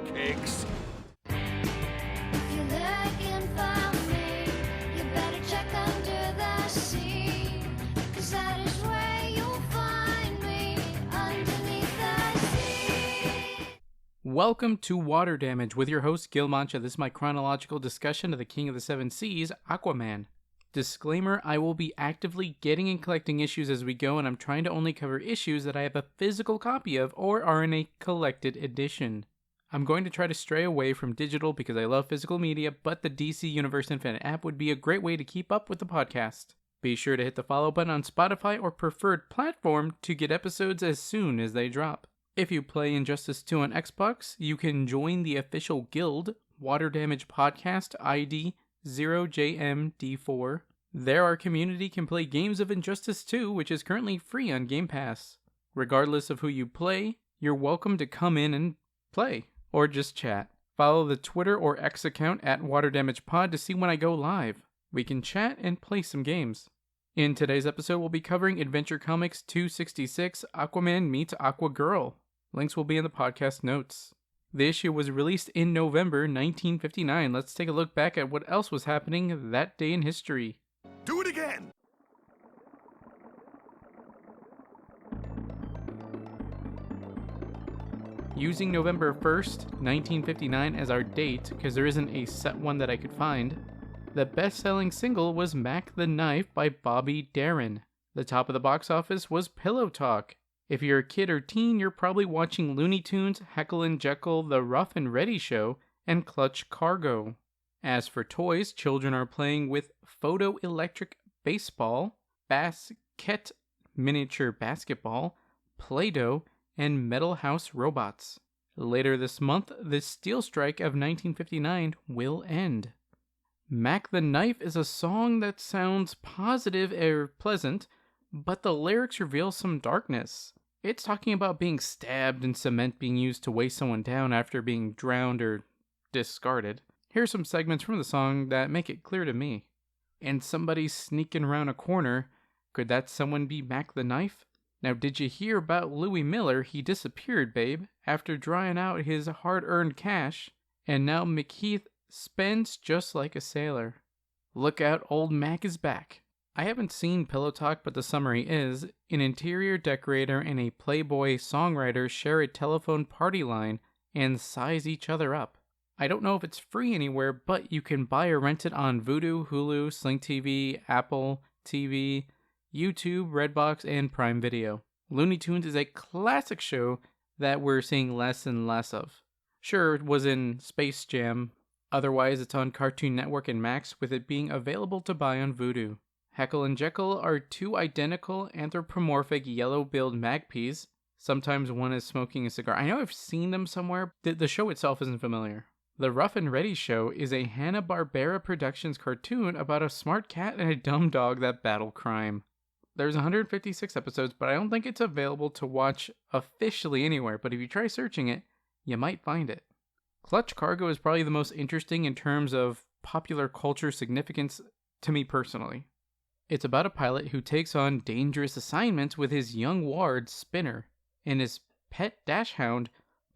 cakes. If you're looking for me, you better check under the sea, 'cause that is where you'll find me, underneath the sea. Welcome to Water Damage with your host, Gil Mancha. This is my chronological discussion of the King of the Seven Seas, Aquaman. Disclaimer, I will be actively getting and collecting issues as we go, and I'm trying to only cover issues that I have a physical copy of or are in a collected edition. I'm going to try to stray away from digital because I love physical media, but the DC Universe Infinite app would be a great way to keep up with the podcast. Be sure to hit the follow button on Spotify or preferred platform to get episodes as soon as they drop. If you play Injustice 2 on Xbox, you can join the official guild, Water Damage Podcast ID 0JMD4. There, our community can play games of Injustice 2, which is currently free on Game Pass. Regardless of who you play, you're welcome to come in and play, or just chat. Follow the Twitter or X account at WaterDamagePod to see when I go live. We can chat and play some games. In today's episode, we'll be covering Adventure Comics 266, Aquaman meets Aquagirl. Links will be in the podcast notes. The issue was released in November 1959. Let's take a look back at what else was happening that day in history. Do it again! Using November 1st, 1959 as our date, because there isn't a set one that I could find, the best-selling single was Mac the Knife by Bobby Darin. The top of the box office was Pillow Talk. If you're a kid or teen, you're probably watching Looney Tunes, Heckle and Jekyll, The Rough and Ready Show, and Clutch Cargo. As for toys, children are playing with photoelectric baseball, basket miniature basketball, Play-Doh, and Metal House robots. Later this month, the steel strike of 1959 will end. Mac the Knife is a song that sounds positive or pleasant, but the lyrics reveal some darkness. It's talking about being stabbed and cement being used to weigh someone down after being drowned or discarded. Here's some segments from the song that make it clear to me. And somebody's sneaking around a corner. Could that someone be Mac the Knife? Now, did you hear about Louis Miller? He disappeared, babe, after drying out his hard-earned cash. And now McKeith spends just like a sailor. Look out, old Mac is back. I haven't seen Pillow Talk, but the summary is, an interior decorator and a Playboy songwriter share a telephone party line and size each other up. I don't know if it's free anywhere, but you can buy or rent it on Vudu, Hulu, Sling TV, Apple TV, YouTube, Redbox, and Prime Video. Looney Tunes is a classic show that we're seeing less and less of. Sure, it was in Space Jam. Otherwise, it's on Cartoon Network and Max, with it being available to buy on Vudu. Heckle and Jekyll are two identical anthropomorphic yellow-billed magpies. Sometimes one is smoking a cigar. I know I've seen them somewhere. The show itself isn't familiar. The Rough and Ready Show is a Hanna-Barbera Productions cartoon about a smart cat and a dumb dog that battle crime. There's 156 episodes, but I don't think it's available to watch officially anywhere. But if you try searching it, you might find it. Clutch Cargo is probably the most interesting in terms of popular culture significance to me personally. It's about a pilot who takes on dangerous assignments with his young ward, Spinner, and his pet dash hound,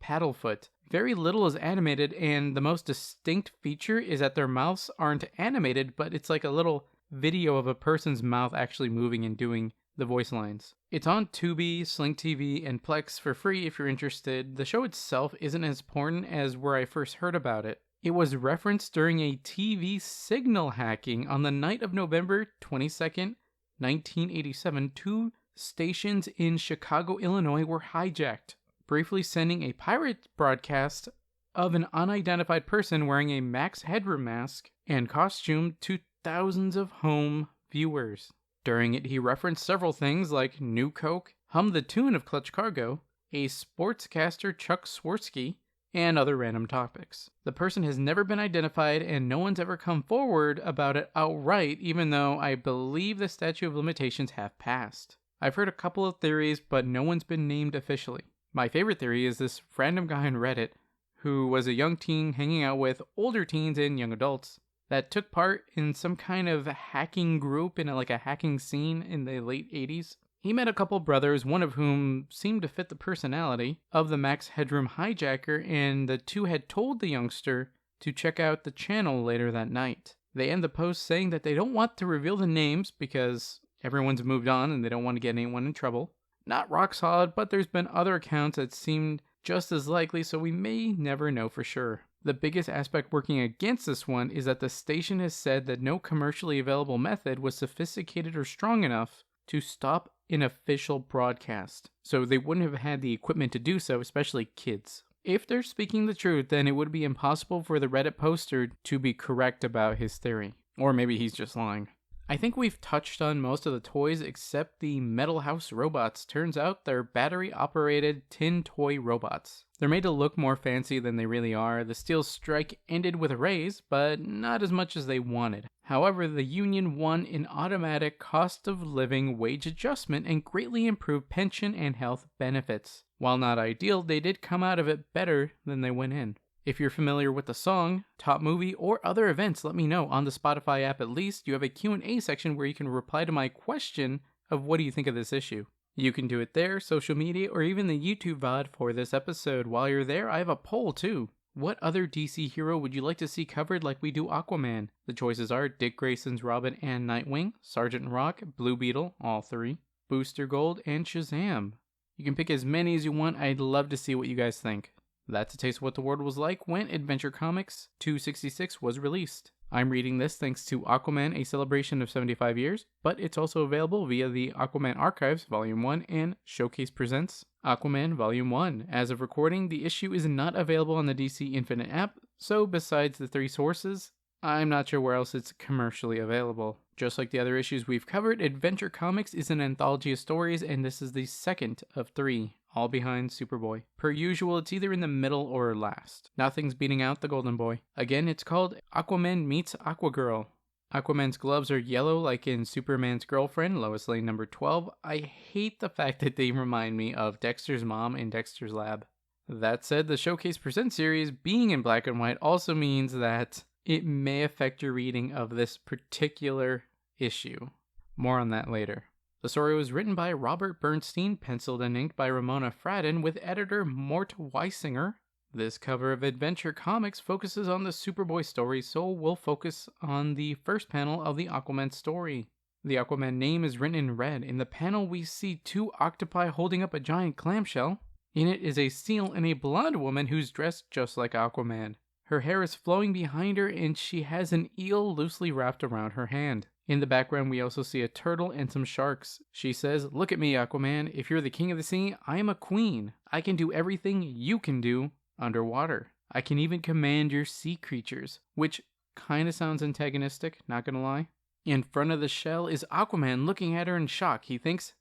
Paddlefoot. Very little is animated, and the most distinct feature is that their mouths aren't animated, but it's like a little video of a person's mouth actually moving and doing the voice lines. It's on Tubi, Sling TV, and Plex for free if you're interested. The show itself isn't as important as where I first heard about it. It was referenced during a TV signal hacking on the night of November 22nd, 1987. Two stations in Chicago, Illinois were hijacked, briefly sending a pirate broadcast of an unidentified person wearing a Max Headroom mask and costume to thousands of home viewers. During it, he referenced several things like New Coke, hummed the tune of Clutch Cargo, a sportscaster Chuck Swirsky, and other random topics. The person has never been identified, and no one's ever come forward about it outright, even though I believe the statute of limitations have passed. I've heard a couple of theories, but no one's been named officially. My favorite theory is this random guy on Reddit who was a young teen hanging out with older teens and young adults that took part in some kind of hacking group in a hacking scene in the late 80s. He met a couple brothers, one of whom seemed to fit the personality of the Max Headroom hijacker, and the two had told the youngster to check out the channel later that night. They end the post saying that they don't want to reveal the names because everyone's moved on and they don't want to get anyone in trouble. Not rock solid, but there's been other accounts that seemed just as likely, so we may never know for sure. The biggest aspect working against this one is that the station has said that no commercially available method was sophisticated or strong enough to stop an official broadcast. So they wouldn't have had the equipment to do so, especially kids. If they're speaking the truth, then it would be impossible for the Reddit poster to be correct about his theory. Or maybe he's just lying. I think we've touched on most of the toys except the Metal House robots. Turns out they're battery-operated tin toy robots. They're made to look more fancy than they really are. The Steel Strike ended with a raise, but not as much as they wanted. However, the union won an automatic cost of living wage adjustment and greatly improved pension and health benefits. While not ideal, they did come out of it better than they went in. If you're familiar with the song, top movie, or other events, let me know. On the Spotify app at least, you have a Q&A section where you can reply to my question of what do you think of this issue. You can do it there, social media, or even the YouTube VOD for this episode. While you're there, I have a poll too. What other DC hero would you like to see covered like we do Aquaman? The choices are Dick Grayson's Robin and Nightwing, Sergeant Rock, Blue Beetle, all three, Booster Gold, and Shazam. You can pick as many as you want. I'd love to see what you guys think. That's a taste of what the world was like when Adventure Comics 266 was released. I'm reading this thanks to Aquaman, a celebration of 75 years, but it's also available via the Aquaman Archives Volume 1 and Showcase Presents Aquaman Volume 1. As of recording, the issue is not available on the DC Infinite app, so besides the three sources, I'm not sure where else it's commercially available. Just like the other issues we've covered, Adventure Comics is an anthology of stories, and this is the second of three, all behind Superboy. Per usual, it's either in the middle or last. Nothing's beating out the Golden Boy. Again, it's called Aquaman meets Aquagirl. Aquaman's gloves are yellow like in Superman's girlfriend, Lois Lane number 12. I hate the fact that they remind me of Dexter's mom in Dexter's Lab. That said, the Showcase Present series being in black and white also means that it may affect your reading of this particular issue. More on that later. The story was written by Robert Bernstein, penciled and inked by Ramona Fradden, with editor Mort Weisinger. This cover of Adventure Comics focuses on the Superboy story, so we'll focus on the first panel of the Aquaman story. The Aquaman name is written in red. In the panel, we see two octopi holding up a giant clamshell. In it is a seal and a blonde woman who's dressed just like Aquaman. Her hair is flowing behind her, and she has an eel loosely wrapped around her hand. In the background, we also see a turtle and some sharks. She says, "Look at me, Aquaman. If you're the king of the sea, I am a queen. I can do everything you can do underwater. I can even command your sea creatures," which kind of sounds antagonistic, not gonna lie. In front of the shell is Aquaman looking at her in shock. He thinks,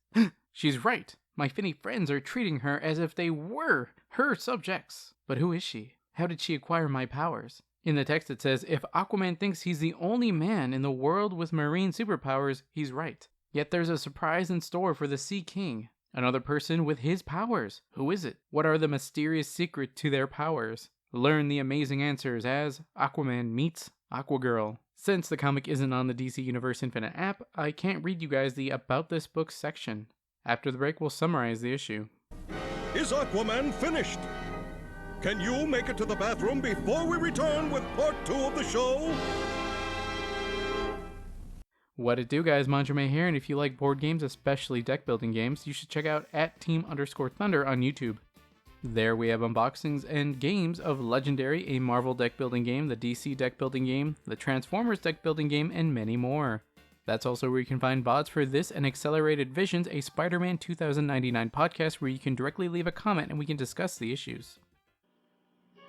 she's right. My finny friends are treating her as if they were her subjects. But who is she? How did she acquire my powers? In the text it says, if Aquaman thinks he's the only man in the world with marine superpowers, he's right. Yet there's a surprise in store for the Sea King. Another person with his powers. Who is it? What are the mysterious secret to their powers? Learn the amazing answers as Aquaman meets Aquagirl. Since the comic isn't on the DC Universe Infinite app, I can't read you guys the About This Book section. After the break, we'll summarize the issue. Is Aquaman finished? Can you make it to the bathroom before we return with part 2 of the show? What it do, guys? Manjoume here, and if you like board games, especially deck building games, you should check out @team_thunder on YouTube. There we have unboxings and games of Legendary, a Marvel deck building game, the DC deck building game, the Transformers deck building game, and many more. That's also where you can find VODs for this and Accelerated Visions, a Spider-Man 2099 podcast where you can directly leave a comment and we can discuss the issues.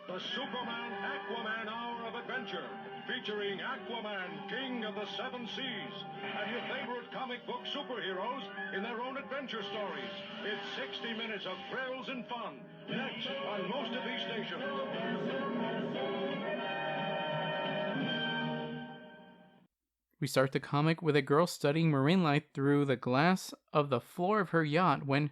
The Superman Aquaman Hour of Adventure, featuring Aquaman, King of the Seven Seas, and your favorite comic book superheroes in their own adventure stories. It's 60 minutes of thrills and fun, next on most of these stations. We start the comic with a girl studying marine life through the glass of the floor of her yacht when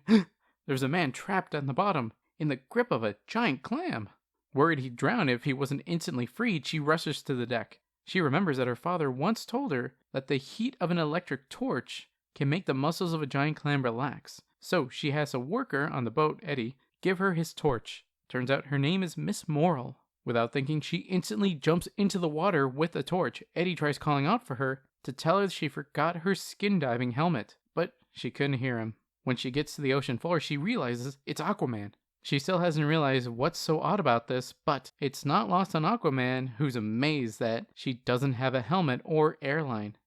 there's a man trapped on the bottom in the grip of a giant clam. Worried he'd drown if he wasn't instantly freed, she rushes to the deck. She remembers that her father once told her that the heat of an electric torch can make the muscles of a giant clam relax. So she has a worker on the boat, Eddie, give her his torch. Turns out her name is Miss Morrill. Without thinking, she instantly jumps into the water with a torch. Eddie tries calling out for her to tell her she forgot her skin diving helmet, but she couldn't hear him. When she gets to the ocean floor, she realizes it's Aquaman. She still hasn't realized what's so odd about this, but it's not lost on Aquaman, who's amazed that she doesn't have a helmet or airline.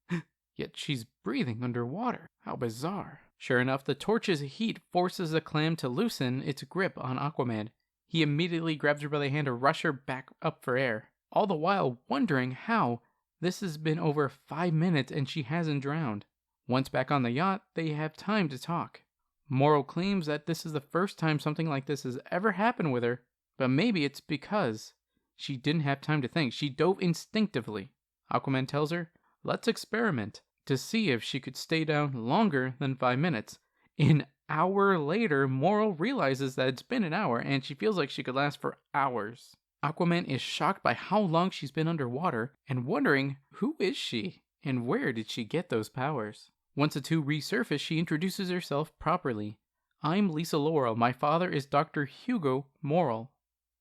Yet she's breathing underwater. How bizarre. Sure enough, the torch's heat forces the clam to loosen its grip on Aquaman. He immediately grabs her by the hand to rush her back up for air, all the while wondering how this has been over 5 minutes and she hasn't drowned. Once back on the yacht, they have time to talk. Morrill claims that this is the first time something like this has ever happened with her, but maybe it's because she didn't have time to think. She dove instinctively. Aquaman tells her, let's experiment to see if she could stay down longer than 5 minutes. An hour later, Morrill realizes that it's been an hour and she feels like she could last for hours. Aquaman is shocked by how long she's been underwater and wondering who is she and where did she get those powers. Once the two resurface, she introduces herself properly. I'm Lisa Laurel. My father is Dr. Hugo Morrill,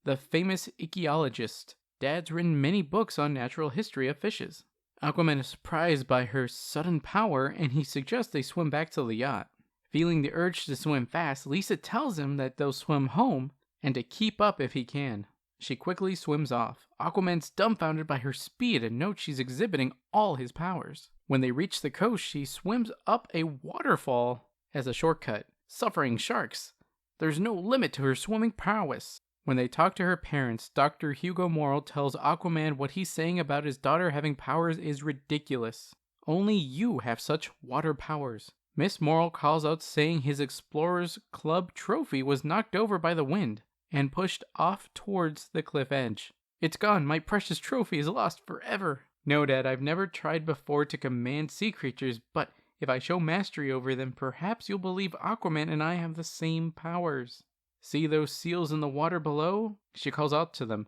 the famous ichthyologist. Dad's written many books on natural history of fishes. Aquaman is surprised by her sudden power and he suggests they swim back to the yacht. Feeling the urge to swim fast, Lisa tells him that they'll swim home and to keep up if he can. She quickly swims off. Aquaman's dumbfounded by her speed and notes she's exhibiting all his powers. When they reach the coast, she swims up a waterfall as a shortcut, suffering sharks. There's no limit to her swimming prowess. When they talk to her parents, Dr. Hugo Morrill tells Aquaman what he's saying about his daughter having powers is ridiculous. Only you have such water powers. Miss Morrill calls out saying his Explorers Club trophy was knocked over by the wind and pushed off towards the cliff edge. It's gone. My precious trophy is lost forever. No, Dad, I've never tried before to command sea creatures, but if I show mastery over them, perhaps you'll believe Aquaman and I have the same powers. See those seals in the water below? She calls out to them.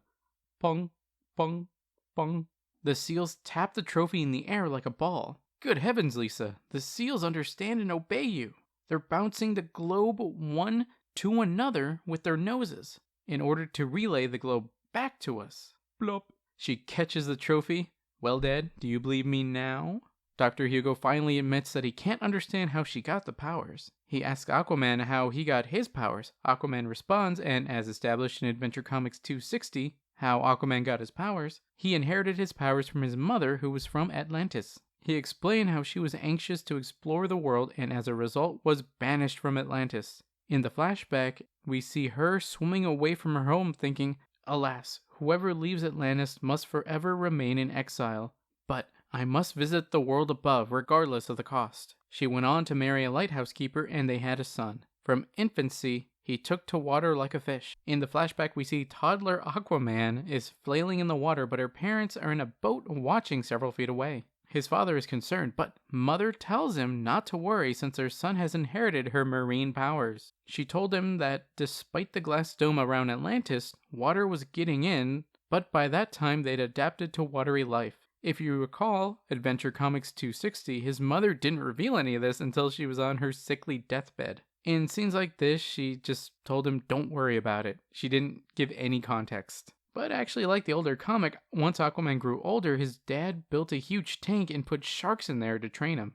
Pong, pong, pong. The seals tap the trophy in the air like a ball. Good heavens, Lisa. The seals understand and obey you. They're bouncing the globe one to another with their noses in order to relay the globe back to us. Blop. She catches the trophy. Well, Dad, do you believe me now? Dr. Hugo finally admits that he can't understand how she got the powers. He asks Aquaman how he got his powers. Aquaman responds, and as established in Adventure Comics 260, how Aquaman got his powers, he inherited his powers from his mother who was from Atlantis. He explained how she was anxious to explore the world and as a result was banished from Atlantis. In the flashback, we see her swimming away from her home thinking, alas, whoever leaves Atlantis must forever remain in exile. But I must visit the world above, regardless of the cost. She went on to marry a lighthouse keeper, and they had a son. From infancy, he took to water like a fish. In the flashback, we see toddler Aquaman is flailing in the water, but her parents are in a boat watching several feet away. His father is concerned, but Mother tells him not to worry since their son has inherited her marine powers. She told him that despite the glass dome around Atlantis, water was getting in, but by that time they'd adapted to watery life. If you recall, Adventure Comics 260, his mother didn't reveal any of this until she was on her sickly deathbed. In scenes like this, she just told him don't worry about it. She didn't give any context. But actually, like the older comic, once Aquaman grew older, his dad built a huge tank and put sharks in there to train him.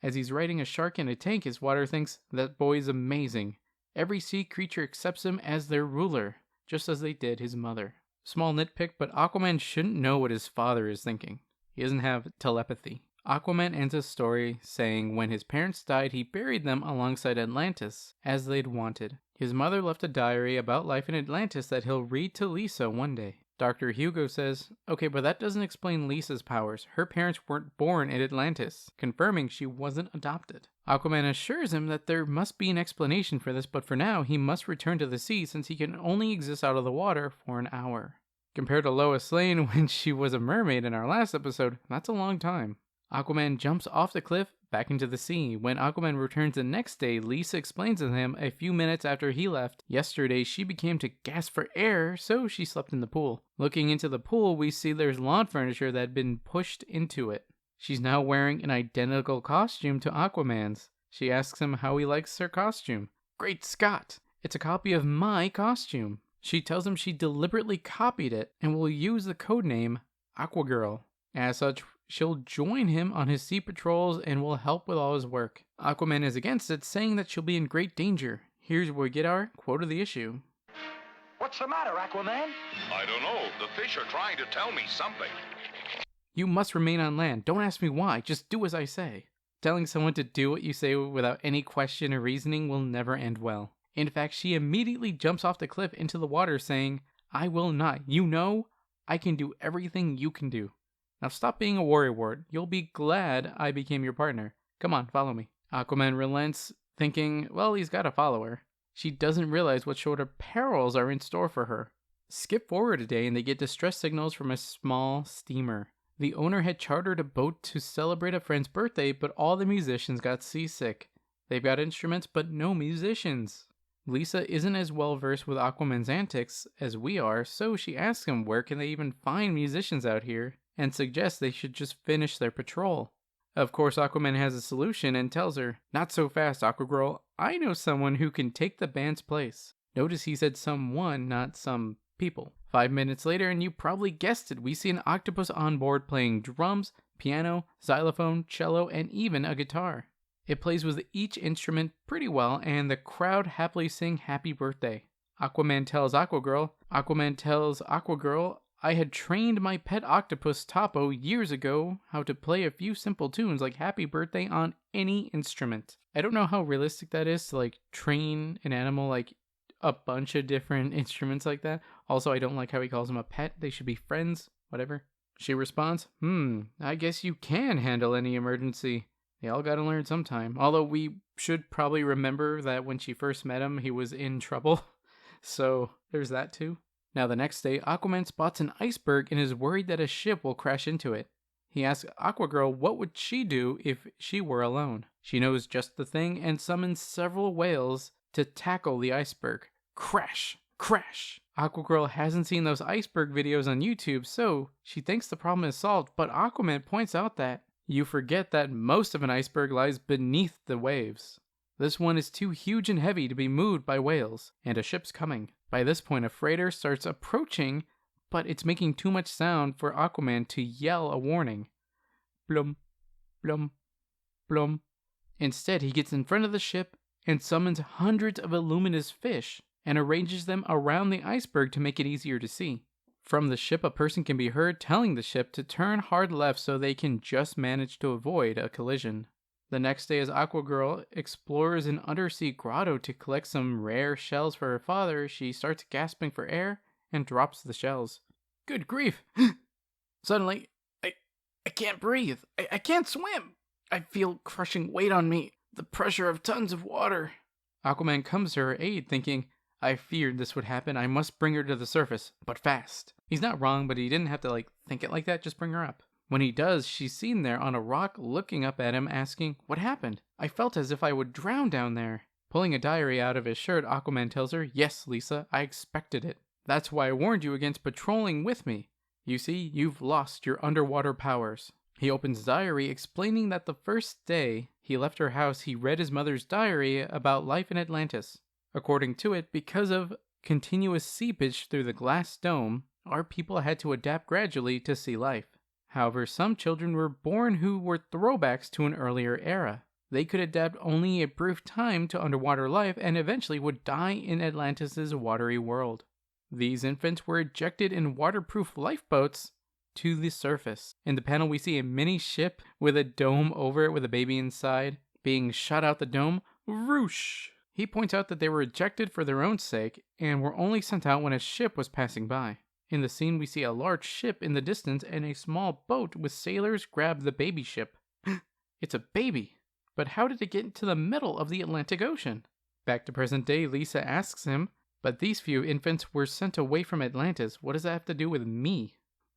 As he's riding a shark in a tank, his water thinks, that boy's amazing. Every sea creature accepts him as their ruler, just as they did his mother. Small nitpick, but Aquaman shouldn't know what his father is thinking. He doesn't have telepathy. Aquaman ends his story saying when his parents died, he buried them alongside Atlantis, as they'd wanted. His mother left a diary about life in Atlantis that he'll read to Lisa one day. Dr. Hugo says, okay, but that doesn't explain Lisa's powers. Her parents weren't born in Atlantis, confirming she wasn't adopted. Aquaman assures him that there must be an explanation for this, but for now, he must return to the sea since he can only exist out of the water for an hour. Compared to Lois Lane when she was a mermaid in our last episode, that's a long time. Aquaman jumps off the cliff back into the sea. When Aquaman returns the next day, Lisa explains to him a few minutes after he left, yesterday she began to gasp for air, so she slept in the pool. Looking into the pool, we see there's lawn furniture that had been pushed into it. She's now wearing an identical costume to Aquaman's. She asks him how he likes her costume. Great Scott! It's a copy of my costume. She tells him she deliberately copied it and will use the codename Aquagirl. As such, she'll join him on his sea patrols and will help with all his work. Aquaman is against it, saying that she'll be in great danger. Here's where we get our quote of the issue. What's the matter, Aquaman? I don't know. The fish are trying to tell me something. You must remain on land. Don't ask me why. Just do as I say. Telling someone to do what you say without any question or reasoning will never end well. In fact, she immediately jumps off the cliff into the water saying, I will not. You know, I can do everything you can do. Now stop being a warrior ward. You'll be glad I became your partner. Come on, follow me. Aquaman relents, thinking, well, he's got to follow her. She doesn't realize what sort of perils are in store for her. Skip forward a day and they get distress signals from a small steamer. The owner had chartered a boat to celebrate a friend's birthday, but all the musicians got seasick. They've got instruments, but no musicians. Lisa isn't as well versed with Aquaman's antics as we are, so she asks him where can they even find musicians out here, and suggests they should just finish their patrol. Of course, Aquaman has a solution and tells her, not so fast, Aquagirl. I know someone who can take the band's place. Notice he said someone, not some people. 5 minutes later, and you probably guessed it, we see an octopus on board playing drums, piano, xylophone, cello, and even a guitar. It plays with each instrument pretty well, and the crowd happily sing happy birthday. Aquaman tells Aquagirl, I had trained my pet octopus Topo years ago how to play a few simple tunes like happy birthday on any instrument. I don't know how realistic that is to train an animal a bunch of different instruments like that. Also, I don't like how he calls him a pet. They should be friends, whatever. She responds, I guess you can handle any emergency. They all gotta learn sometime. Although we should probably remember that when she first met him, he was in trouble. So there's that too. Now the next day, Aquaman spots an iceberg and is worried that a ship will crash into it. He asks Aquagirl what would she do if she were alone. She knows just the thing and summons several whales to tackle the iceberg. Crash! Crash! Aquagirl hasn't seen those iceberg videos on YouTube, so she thinks the problem is solved, but Aquaman points out that you forget that most of an iceberg lies beneath the waves. This one is too huge and heavy to be moved by whales, and a ship's coming. By this point, a freighter starts approaching, but it's making too much sound for Aquaman to yell a warning. Blum, blum, blum. Instead, he gets in front of the ship and summons hundreds of luminous fish and arranges them around the iceberg to make it easier to see. From the ship, a person can be heard telling the ship to turn hard left so they can just manage to avoid a collision. The next day, as Aquagirl explores an undersea grotto to collect some rare shells for her father, she starts gasping for air and drops the shells. Good grief! Suddenly, I can't breathe. I can't swim. I feel crushing weight on me. The pressure of tons of water. Aquaman comes to her aid, thinking, I feared this would happen. I must bring her to the surface, but fast. He's not wrong, but he didn't have to think it like that. Just bring her up. When he does, she's seen there on a rock looking up at him asking, what happened? I felt as if I would drown down there. Pulling a diary out of his shirt, Aquaman tells her, yes, Lisa, I expected it. That's why I warned you against patrolling with me. You see, you've lost your underwater powers. He opens the diary, explaining that the first day he left her house, he read his mother's diary about life in Atlantis. According to it, because of continuous seepage through the glass dome, our people had to adapt gradually to sea life. However, some children were born who were throwbacks to an earlier era. They could adapt only a brief time to underwater life and eventually would die in Atlantis' watery world. These infants were ejected in waterproof lifeboats to the surface. In the panel, we see a mini ship with a dome over it with a baby inside being shot out the dome. Whoosh! He points out that they were ejected for their own sake and were only sent out when a ship was passing by. In the scene, we see a large ship in the distance and a small boat with sailors grab the baby ship. It's a baby. But how did it get into the middle of the Atlantic Ocean? Back to present day, Lisa asks him, but these few infants were sent away from Atlantis. What does that have to do with me?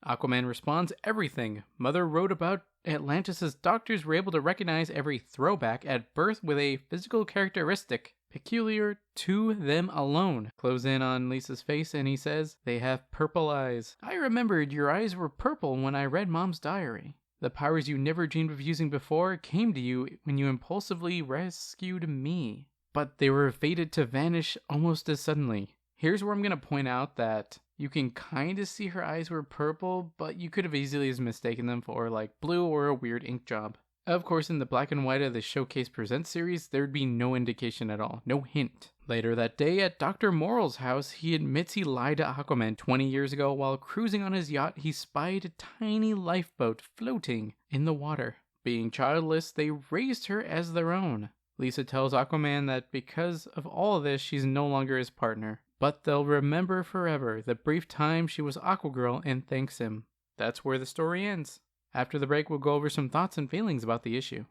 Aquaman responds, everything. Mother wrote about Atlantis' doctors were able to recognize every throwback at birth with a physical characteristic peculiar to them alone. Close in on Lisa's face and he says, they have purple eyes. I remembered your eyes were purple when I read Mom's diary. The powers you never dreamed of using before came to you when you impulsively rescued me, but they were fated to vanish almost as suddenly. Here's where I'm going to point out that you can kind of see her eyes were purple, but you could have easily mistaken them for like blue or a weird ink job. Of course, in the black and white of the Showcase Presents series, there'd be no indication at all, no hint. Later that day at Dr. Morrell's house, he admits he lied to Aquaman 20 years ago. While cruising on his yacht, he spied a tiny lifeboat floating in the water. Being childless, they raised her as their own. Lisa tells Aquaman that because of all of this, she's no longer his partner. But they'll remember forever the brief time she was Aquagirl and thanks him. That's where the story ends. After the break, we'll go over some thoughts and feelings about the issue.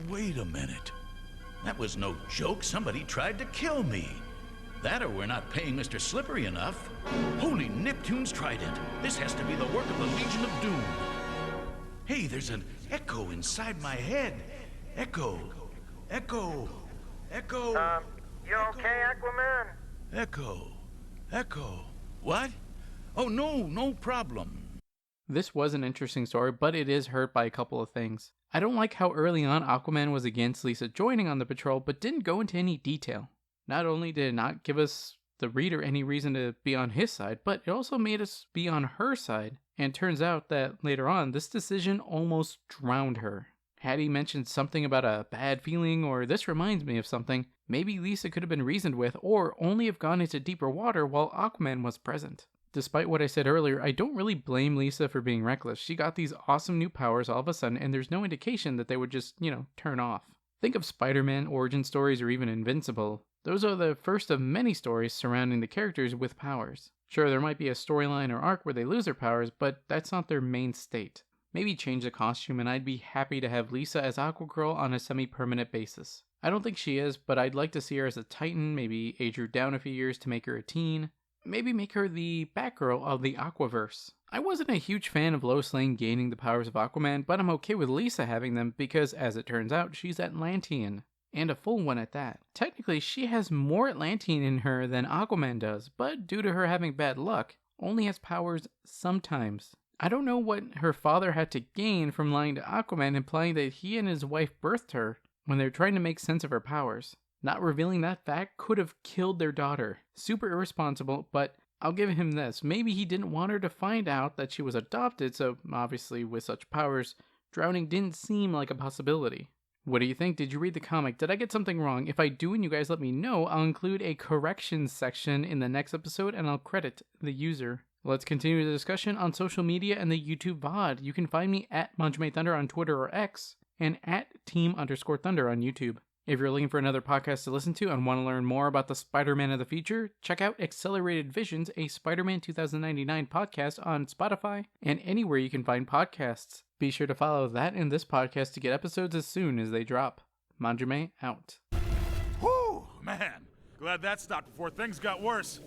Wait a minute. That was no joke. Somebody tried to kill me. That or we're not paying Mr. Slippery enough. Holy Neptune's trident. This has to be the work of the Legion of Doom. Hey, there's an echo inside my head. Echo. Echo. Echo. You okay, Aquaman? Echo. Echo. What? Oh, no problem. This was an interesting story, but it is hurt by a couple of things. I don't like how early on Aquaman was against Lisa joining on the patrol, but didn't go into any detail. Not only did it not give us, the reader, any reason to be on his side, but it also made us be on her side. And it turns out that later on, this decision almost drowned her. Had he mentioned something about a bad feeling or this reminds me of something, maybe Lisa could have been reasoned with or only have gone into deeper water while Aquaman was present. Despite what I said earlier, I don't really blame Lisa for being reckless. She got these awesome new powers all of a sudden, and there's no indication that they would just, turn off. Think of Spider-Man origin stories or even Invincible. Those are the first of many stories surrounding the characters with powers. Sure, there might be a storyline or arc where they lose their powers, but that's not their main state. Maybe change the costume, and I'd be happy to have Lisa as Aquagirl on a semi-permanent basis. I don't think she is, but I'd like to see her as a Titan, maybe age her down a few years to make her a teen. Maybe make her the Batgirl of the Aquaverse. I wasn't a huge fan of Lois Lane gaining the powers of Aquaman, but I'm okay with Lisa having them because, as it turns out, she's Atlantean. And a full one at that. Technically, she has more Atlantean in her than Aquaman does, but due to her having bad luck, only has powers sometimes. I don't know what her father had to gain from lying to Aquaman, implying that he and his wife birthed her when they're trying to make sense of her powers. Not revealing that fact could have killed their daughter. Super irresponsible, but I'll give him this. Maybe he didn't want her to find out that she was adopted, so obviously with such powers, drowning didn't seem like a possibility. What do you think? Did you read the comic? Did I get something wrong? If I do and you guys let me know, I'll include a corrections section in the next episode and I'll credit the user. Let's continue the discussion on social media and the YouTube VOD. You can find me at ManjoumeThunder on Twitter or X and at Team_Thunder on YouTube. If you're looking for another podcast to listen to and want to learn more about the Spider-Man of the future, check out Accelerated Visions, a Spider-Man 2099 podcast on Spotify and anywhere you can find podcasts. Be sure to follow that and this podcast to get episodes as soon as they drop. Manjoume out. Whew, man. Glad that stopped before things got worse.